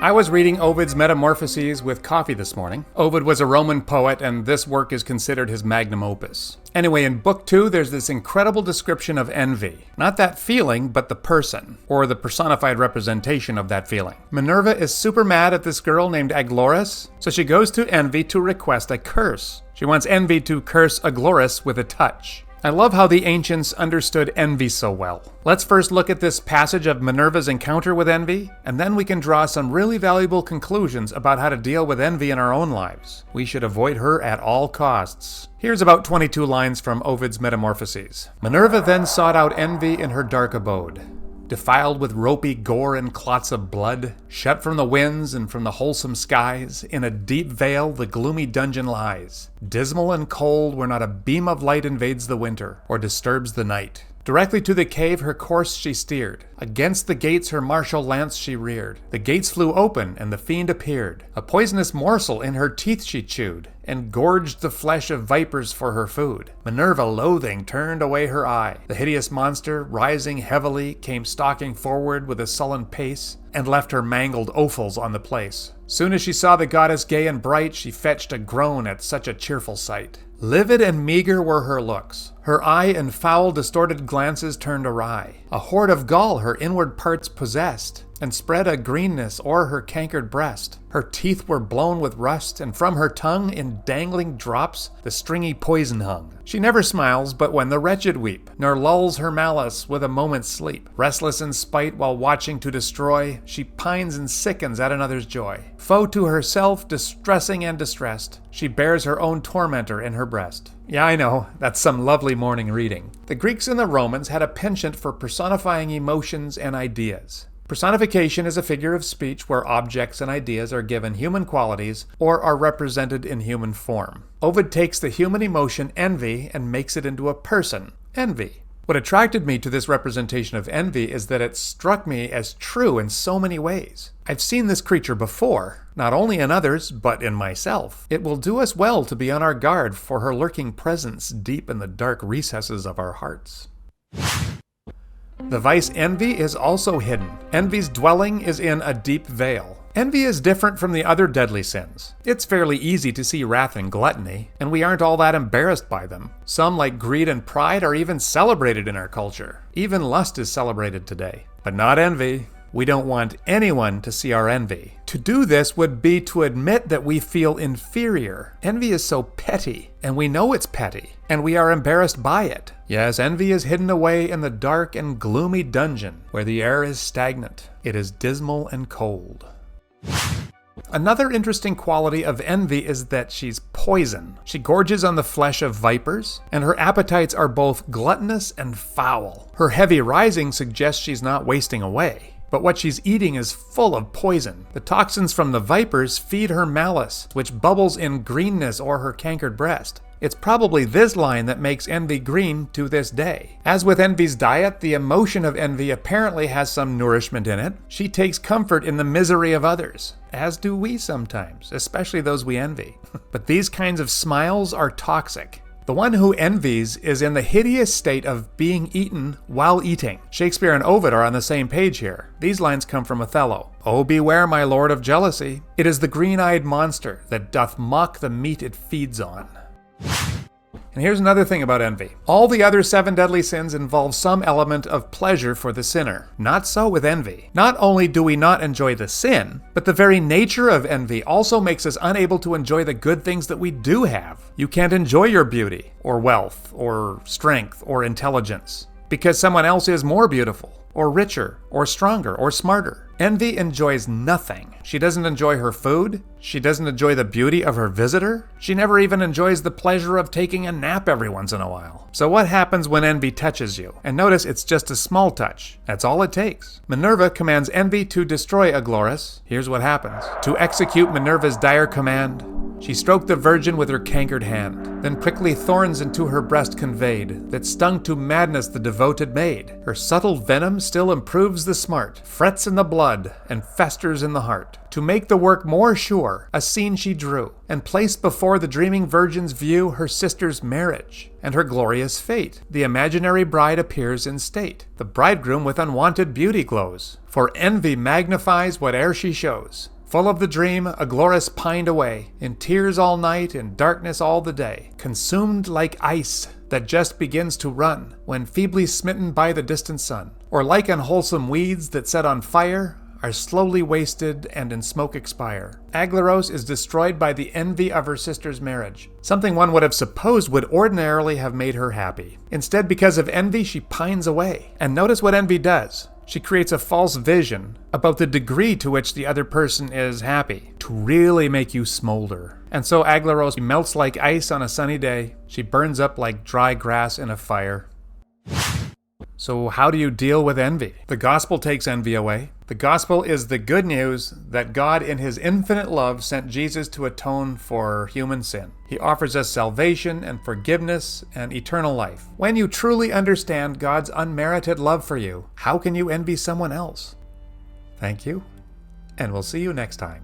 I was reading Ovid's Metamorphoses with coffee this morning. Ovid was a Roman poet, and this work is considered his magnum opus. Anyway, in Book 2, there's this incredible description of envy. Not that feeling, but the person, or the personified representation of that feeling. Minerva is super mad at this girl named Aglaris, so she goes to Envy to request a curse. She wants Envy to curse Aglaris with a touch. I love how the ancients understood envy so well. Let's first look at this passage of Minerva's encounter with envy, and then we can draw some really valuable conclusions about how to deal with envy in our own lives. We should avoid her at all costs. Here's about 22 lines from Ovid's Metamorphoses. Minerva then sought out envy in her dark abode. Defiled with ropey gore and clots of blood, shut from the winds and from the wholesome skies, in a deep vale the gloomy dungeon lies, dismal and cold where not a beam of light invades the winter, or disturbs the night. Directly to the cave her course she steered. Against the gates her martial lance she reared. The gates flew open, and the fiend appeared. A poisonous morsel in her teeth she chewed, and gorged the flesh of vipers for her food. Minerva, loathing, turned away her eye. The hideous monster, rising heavily, came stalking forward with a sullen pace, and left her mangled offals on the place. Soon as she saw the goddess gay and bright, she fetched a groan at such a cheerful sight. Livid and meager were her looks. Her eye and foul distorted glances turned awry. A hoard of gall her inward parts possessed, and spread a greenness o'er her cankered breast. Her teeth were blown with rust, and from her tongue in dangling drops the stringy poison hung. She never smiles but when the wretched weep, nor lulls her malice with a moment's sleep. Restless in spite while watching to destroy, she pines and sickens at another's joy. Foe to herself, distressing and distressed, she bears her own tormentor in her breast. Yeah, I know, that's some lovely morning reading. The Greeks and the Romans had a penchant for personifying emotions and ideas. Personification is a figure of speech where objects and ideas are given human qualities or are represented in human form. Ovid takes the human emotion envy and makes it into a person, Envy. What attracted me to this representation of envy is that it struck me as true in so many ways. I've seen this creature before, not only in others, but in myself. It will do us well to be on our guard for her lurking presence deep in the dark recesses of our hearts. The vice envy is also hidden. Envy's dwelling is in a deep vale. Envy is different from the other deadly sins. It's fairly easy to see wrath and gluttony, and we aren't all that embarrassed by them. Some, like greed and pride, are even celebrated in our culture. Even lust is celebrated today. But not envy. We don't want anyone to see our envy. To do this would be to admit that we feel inferior. Envy is so petty, and we know it's petty, and we are embarrassed by it. Yes, envy is hidden away in the dark and gloomy dungeon, where the air is stagnant. It is dismal and cold. Another interesting quality of envy is that she's poison. She gorges on the flesh of vipers, and her appetites are both gluttonous and foul. Her heavy rising suggests she's not wasting away. But what she's eating is full of poison. The toxins from the vipers feed her malice, which bubbles in greenness o'er her cankered breast. It's probably this line that makes envy green to this day. As with envy's diet, the emotion of envy apparently has some nourishment in it. She takes comfort in the misery of others, as do we sometimes, especially those we envy. But these kinds of smiles are toxic. The one who envies is in the hideous state of being eaten while eating. Shakespeare and Ovid are on the same page here. These lines come from Othello. "Oh, beware, my lord, of jealousy. It is the green-eyed monster that doth mock the meat it feeds on." And here's another thing about envy. All the other 7 deadly sins involve some element of pleasure for the sinner. Not so with envy. Not only do we not enjoy the sin, but the very nature of envy also makes us unable to enjoy the good things that we do have. You can't enjoy your beauty, or wealth, or strength, or intelligence, because someone else is more beautiful, or richer, or stronger, or smarter. Envy enjoys nothing. She doesn't enjoy her food. She doesn't enjoy the beauty of her visitor. She never even enjoys the pleasure of taking a nap every once in a while. So what happens when envy touches you? And notice it's just a small touch. That's all it takes. Minerva commands envy to destroy Aglaris. Here's what happens. To execute Minerva's dire command, She stroked the virgin with her cankered hand, then prickly thorns into her breast conveyed, that stung to madness the devoted maid. Her subtle venom still improves the smart, frets in the blood, and festers in the heart. To make the work more sure, a scene she drew, and placed before the dreaming virgin's view her sister's marriage, and her glorious fate. The imaginary bride appears in state. The bridegroom with unwonted beauty glows, for envy magnifies whate'er she shows. Full of the dream, Aglaurus pined away, in tears all night, in darkness all the day, consumed like ice that just begins to run, when feebly smitten by the distant sun, or like unwholesome weeds that set on fire, are slowly wasted and in smoke expire. Aglaros is destroyed by the envy of her sister's marriage, something one would have supposed would ordinarily have made her happy. Instead, because of envy, she pines away. And notice what envy does. She creates a false vision about the degree to which the other person is happy, to really make you smolder. And so Aglaros melts like ice on a sunny day. She burns up like dry grass in a fire. So how do you deal with envy? The gospel takes envy away. The gospel is the good news that God in his infinite love sent Jesus to atone for human sin. He offers us salvation and forgiveness and eternal life. When you truly understand God's unmerited love for you, how can you envy someone else? Thank you, and we'll see you next time.